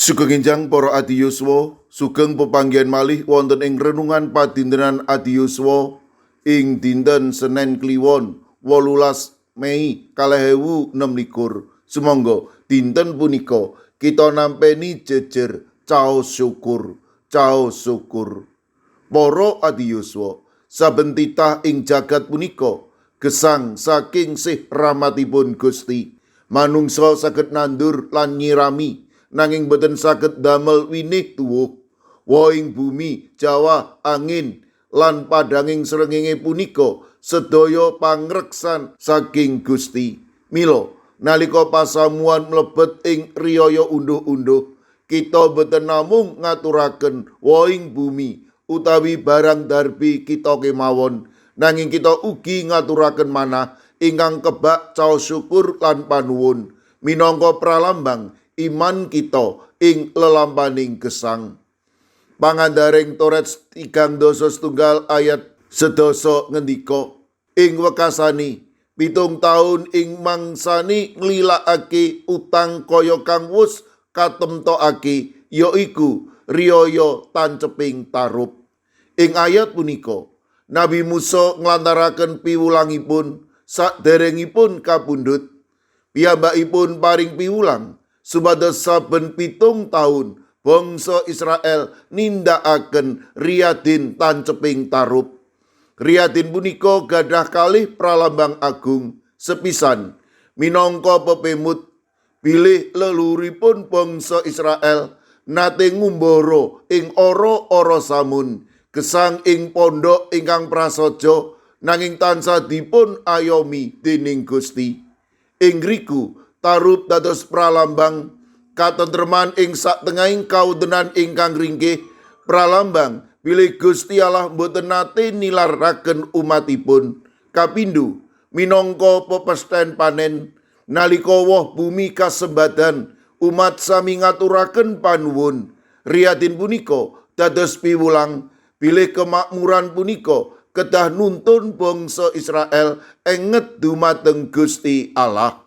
Sugeng enjang para adiyuswa, sugeng pepanggihan malih wonten ing renungan padintenan adiyuswa ing dinten Senen Kliwon 18 Mei 2026. Sumangga dinten punika kita nampeni jejer caos syukur. Para adiyuswa, saben titah ing jagat punika gesang saking sih rahmatipun Gusti. Manungsa saged nandur lan nyirami, nanging boten saged damel winih tuwuh. Woing bumi, Jawa, angin, lan padanging srengenge punika sedaya pangreksan saking Gusti. Mila nalika pasamuan mlebet ing riyaya unduh-unduh, kita boten namung ngaturaken woing bumi utawi barang darbi kita kemawon, nanging kita ugi ngaturaken manah ingkang kebak caos syukur lan panuwun minangka pralambang iman kita ing lelampaning gesang. Pangandaring Toret 3:1 ayat 11 ngendika, ing wekasani 7 taun ing mangsani nglilakake utang kaya kang wus katemtokake, yaiku riyaya tanceping tarup. Ing ayat punika Nabi Musa nglantaraken piwulangipun saderengipun kapundhut. Piyambakipun paring piwulang supados saben 7 taun bangsa Israel nindakaken riyadin tanceping tarup. Riyadin punika gadah kalih pralambang agung sepisan minangka pepemut bilih leluhuripun bangsa Israel nate ngumbara ing ora-ora samun gesang ing pondok ingkang prasaja, nanging tansah dipun ayomi dening Gusti. Ing ngriku tarup dados pralambang katentreman ing satengahing kaudenan ingkang ringkih, pralambang bilih Gusti Allah boten nate nilaraken umatipun. Kapindho minangka pepesthen panen, nalika woh bumi kasembadan umat sami ngaturaken panuwun. Riyadin punika dados piwulang bilih kemakmuran punika kedah nuntun bangsa Israel enget dumateng Gusti Allah.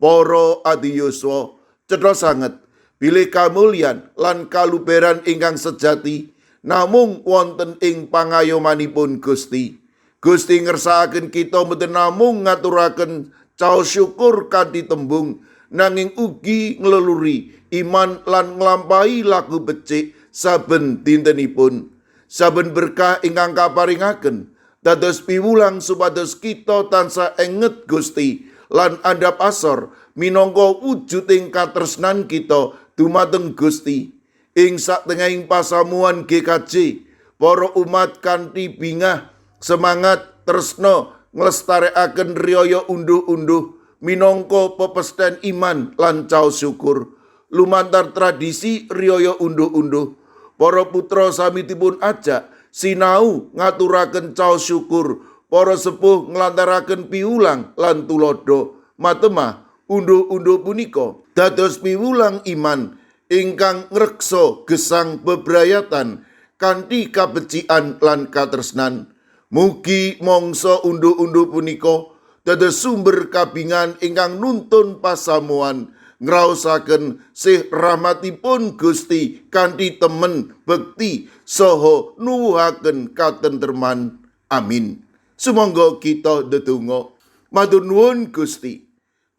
Para adiyuswa, cetha sanget bilih kamulyan lan kaluberan ingkang sejati namung wonten ing pangayomanipun Gusti. Gusti ngersakaken kita mboten namung ngaturaken caos syukur kanthi tembung, nanging ugi ngleluri iman lan nglampahi laku becik saben dintenipun. Saben berkah ingkang kaparingaken dados piwulang supados kita tansah enget Gusti lan andhap asor minangka wujuding katresnan kita dumateng Gusti. Ing satengahing pasamuan GKJ, para umat kanthi bingah semangat tresna nglestarekaken riyaya unduh-unduh minangka pepesthen iman lan caos syukur. Lumantar tradisi riyaya unduh-unduh, para putra samitipun ajak sinau ngaturaken caos syukur. Para sepuh nglantaraken piwulang lan tulodo. Matemah unduh-unduh punika dados piwulang iman ingkang ngreksa gesang bebrayatan kanthi kabecikan lan katresnan. Mugi mangsa unduh-unduh punika dados sumber kabingan ingkang nuntun pasamuan, ngraosaken sih rahmatipun Gusti kanthi temen bekti saha nuwuhaken katentreman. Amin. Sumangga kita ndedonga. Matur nuwun Gusti,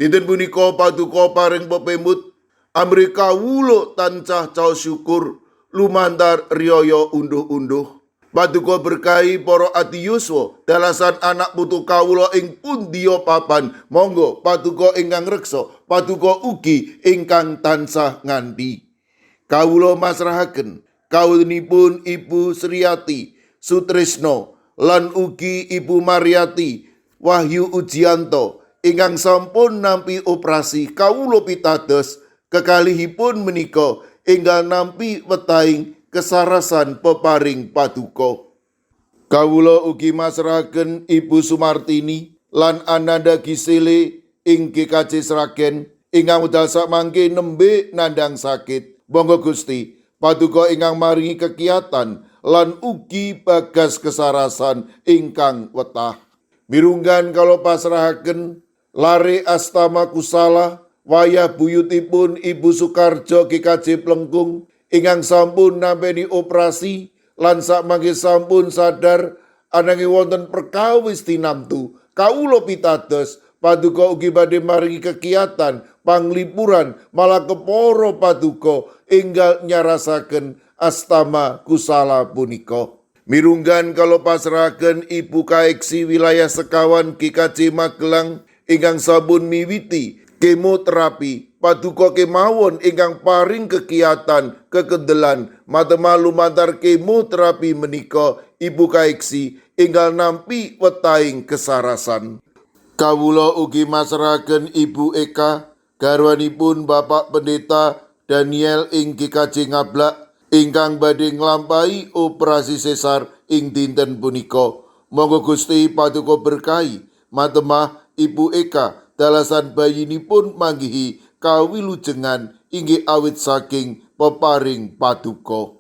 dinten punika paduka paring pepemut Amri kawula tansah caos syukur lumantar riyaya unduh-unduh. Paduka berkahi para ati yuswa dalasan anak putu kawula ing pundiya papan. Monggo paduka ingkang reksa, paduka ugi ingkang tansah nganti. Kawula masrahaken kawulanipun Ibu Sriati Sutrisno lan ugi Ibu Mariati Wahyu Ujianto ingkang sampun nampi operasi kawula pitados kekalihipun menika enggal nampi wetahing kesarasan peparing paduka. Kawula ugi masrahaken Ibu Sumartini lan Ananda Gisele ing GKJ Sragen ingkang wedal samangke nembe nandhang sakit. Monggo Gusti paduka ingkang maringi kekiatan lan ugi bagas kesarasan ingkang wetah. Mirunggan kalau pasrahaken lare astama kusala wayah buyutipun Ibu Sukarjo GKJ Plengkung ingkang sampun nampi operasi lan sakmangke sampun sadar ananging wonten perkawis tinamtu. Kawula pitados paduka ugi badhe maringi kekiatan panglipuran malah kepara paduka enggal nyarasaken astama kusala punika. Mirunggan kalau pasrahaken Ibu Kaeksi wilayah Sekawan GKJ Magelang ingkang sampun miwiti kemoterapi. Paduka kemawon ingkang paring kekiatan kekendelan matema lumantar kemoterapi menika Ibu Kaeksi ingkang nampi wetahing kesarasan. Kawula ugi masrahaken Ibu Eka garwanipun Bapak Pendeta Daniel ing GKJ Ngablak ingkang badhe nglampahi operasi sesar ing dinten punika. Monggo Gusti paduka berkahi matemah Ibu Eka dalasan bayinipun manggihi kawilujengan inggih awit saking peparing paduka.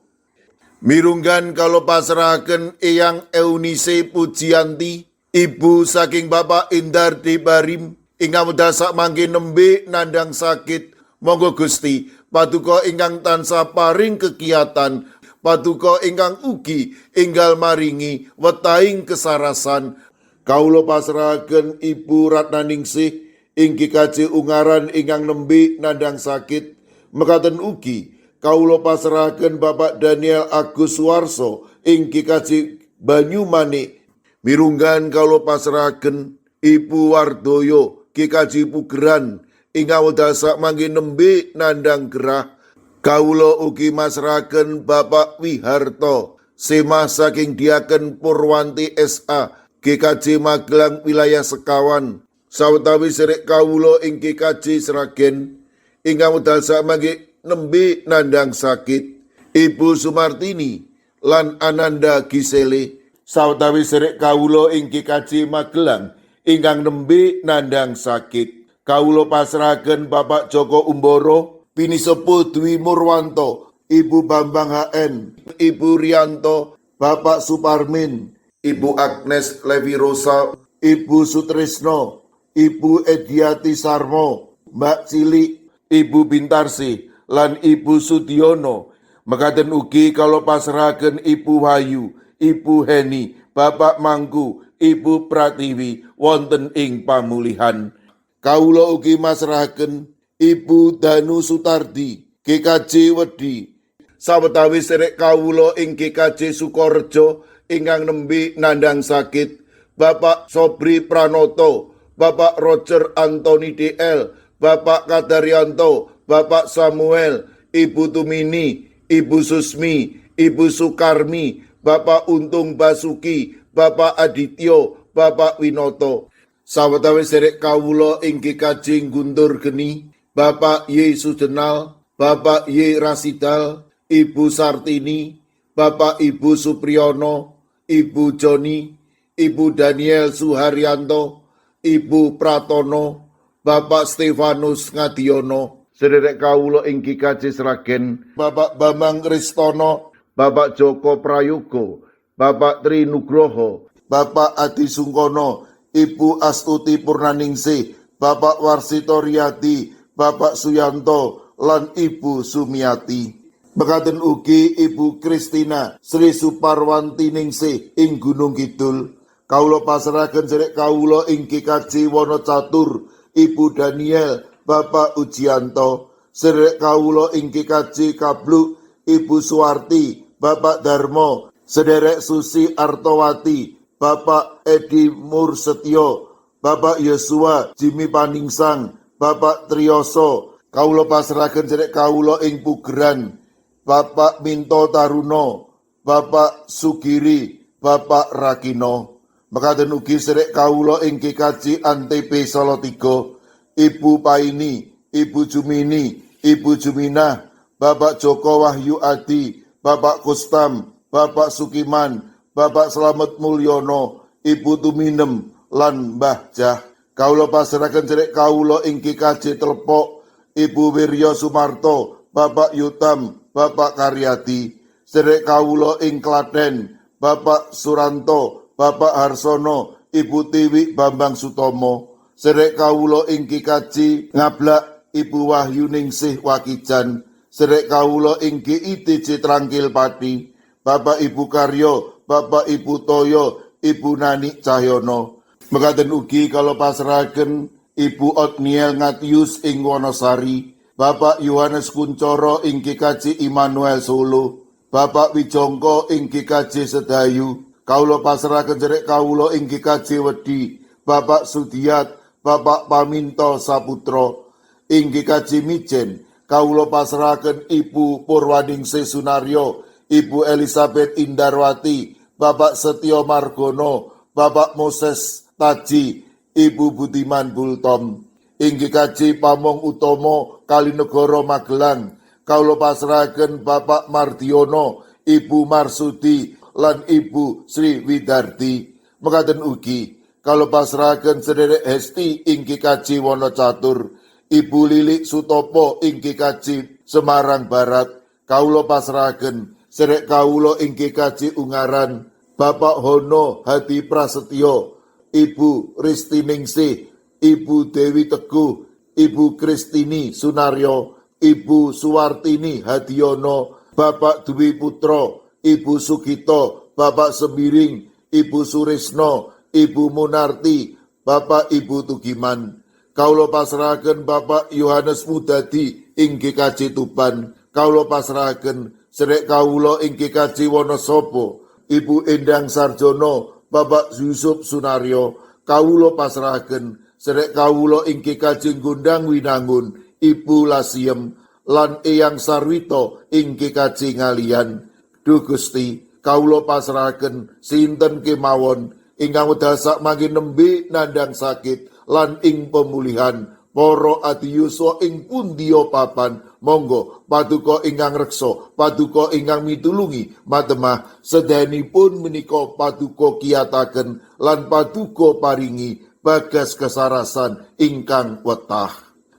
Mirunggan kalau pasrahaken Eyang Eunice Pujianti ibu saking Bapak Indar Debarim ingkang wedal sakmangke nembe nandhang sakit. Monggo Gusti paduka ingkang tansah paring kekiatan, paduka ingkang ugi enggal maringi wetahing kesarasan. Kawula pasrahaken Ibu Ratnaningsih ing GKJ Ungaran ingkang nembe nandhang sakit. Mekaten ugi kawula pasrahaken Bapak Daniel Agus Suwarso ing GKJ Banyumanik. Mirunggan kawula pasrahaken Ibu Wardoyo GKJ Pugeran ingkang wedal sakmangke nembe nandhang gerah. Kawula ugi masrahaken Bapak Wiharto Semah saking Diaken Purwanti SA GKJ Magelang wilayah Sekawan. Sawetawis sedherek kawula ing GKJ Sragen ingkang wedal samangke nembe nandhang sakit. Ibu Sumartini lan Ananda Gisele. Sawetawis sedherek kawula ing GKJ Magelang ingkang nembe nandhang sakit. Kawula pasrahaken Bapak Joko Umboro, Pinisepuh Dwi Murwanto, Ibu Bambang HN, Ibu Rianto, Bapak Suparmin, Ibu Agnes Levi Rosa, Ibu Sutrisno, Ibu Ediati Sarmo, Mbak Cilik, Ibu Bintarsi, lan Ibu Sudiono. Mekaten ugi kalau pasrahaken Ibu Wahyu, Ibu Heni, Bapak Mangku, Ibu Pratiwi wonten ing pamulihan. Kawula ugi masrahaken Ibu Danu Sutardi, GKJ Wedi. Sawetawis sedherek kawula ing GKJ Sukorejo ingkang nembe nandhang sakit. Bapak Sobri Pranoto, Bapak Roger Antoni DL, Bapak Kadaryanto, Bapak Samuel, Ibu Tumini, Ibu Susmi, Ibu Sukarmi, Bapak Untung Basuki, Bapak Adityo, Bapak Winoto. Sawetawis sedherek kawula ing GKJ Guntur Geni, Bapak Y Sudenal, Bapak Y Rasidal, Ibu Sartini, Bapak Ibu Supriyono, Ibu Joni, Ibu Daniel Suharyanto, Ibu Pratono, Bapak Stefanus Ngadiono. Sedherek kawula ing GKJ Sragen, Bapak Bambang Kristono, Bapak Joko Prayogo, Bapak Tri Nugroho, Bapak Adi Sungkono, Ibu Astuti Purnaningsih, Bapak Warsito Riyadi, Bapak Suyanto, lan Ibu Sumiati. Mekaten ugi Ibu Kristina Sri Suparwanti Ningsih ing Gunung Kidul. Kawula pasrahaken sedherek kawula ing GKJ Wonocatur, Ibu Daniel, Bapak Ujianto. Sedherek kawula ing KKJ Kabluk Ibu Suwarti, Bapak Darmo, Sederek Susi Artowati, Bapak Edi Mursetyo, Bapak Yosua Jimmy Paningsang, Bapak Triyoso. Kawula pasrahaken sedherek kawula ing Pugeran, Bapak Minto Taruno, Bapak Sugiri, Bapak Rakino. Mekaten ugi sedherek kawula ing KKJ Antp Salatiga, Ibu Paini, Ibu Jumini, Ibu Juminah, Bapak Joko Wahyu Adi, Bapak Kustam, Bapak Sukiman, Bapak Slamet Mulyono, Ibu Tuminem, lan Mbah Jah. Kawula pasrahaken sedherek kawula ing KKJ Telepok, Ibu Wiryo Sumarto, Bapak Yutam, Bapak Karyati. Sedherek kawula ing Klaten, Bapak Suranto, Bapak Harsono, Ibu Tiwi Bambang Sutomo. Sedherek kawula ing KKJ Ngablak, Ibu Wahyu Ningsih Wakijan. Sedherek kawula ing GITJ Trangkil Pati, Bapak Ibu Karyo, Bapak Ibu Toyo, Ibu Nani Cahyono. Mekaten ugi kalau pasrahaken Ibu Otniel Ngatius ing Wonosari, Bapak Yohanes Kuncoro ing GKJ Immanuel Solo, Bapak Wijongko ing GKJ Sedayu. Kawula pasrahaken sedherek kawula ing GKJ Wedi, Bapak Sudiat, Bapak Paminto Saputro. Ing GKJ Mijen, kawula pasrahaken Ibu Purwaningsih Sunaryo, Ibu Elizabeth Indarwati, Bapak Setyo Margono, Bapak Moses Taji, Ibu Budiman Bultom. Ing GKJ Pamong Utomo Kalinegoro Magelang, kawula pasrahaken Bapak Mardiono, Ibu Marsudi, lan Ibu Sri Widarti. Mekaten ugi kawula pasrahaken sedherek Hesti ing GKJ Wonocatur, Ibu Lilik Sutopo ing GKJ Semarang Barat. Kawula pasrahaken sedherek kawula ing GKJ Ungaran, Bapak Hono Hadi Prasetyo, Ibu Ristiningsih, Ibu Dewi Teguh, Ibu Kristini Sunaryo, Ibu Suwartini Hadiono, Bapak Dwi Putro, Ibu Sugito, Bapak Sembiring, Ibu Surisno, Ibu Munarti, Bapak Ibu Tugiman. Kawula pasrahaken Bapak Yohanes Mudadi ing GKJ Tuban. Kawula pasrahaken sedherek kawula ing GKJ Wonosobo, Ibu Endang Sarjono, Bapak Yusuf Sunaryo. Kawula pasrahaken sedherek kawula ing GKJ Gondang Winangun, Ibu Lasiem, lan Eyang Sarwito ing GKJ Ngalian. Duh Gusti, kawula pasrahaken sinten kemawon ingkang wedal sak mangke nembe nandhang sakit lan ing pemulihan, para adiyuswa ing pundiya papan, monggo paduka ingkang reksa, paduka ingkang mitulungi, matemah sedayanipun menika paduka kiyataken lan paduka paringi bagas kesarasan ingkang wetah.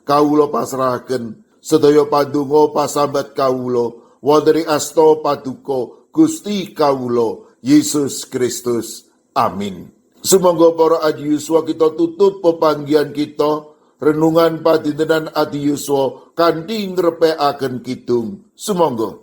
Kawula pasrahaken sedaya pandonga pasambat kawula wonten ing asta paduka Gusti kawula Yesus Kristus. Amin. Sumangga para adiyuswa kita tutup pepanggihan kita renungan padintenan adiyuswa kanthi ngrepekaken kidung. Sumangga.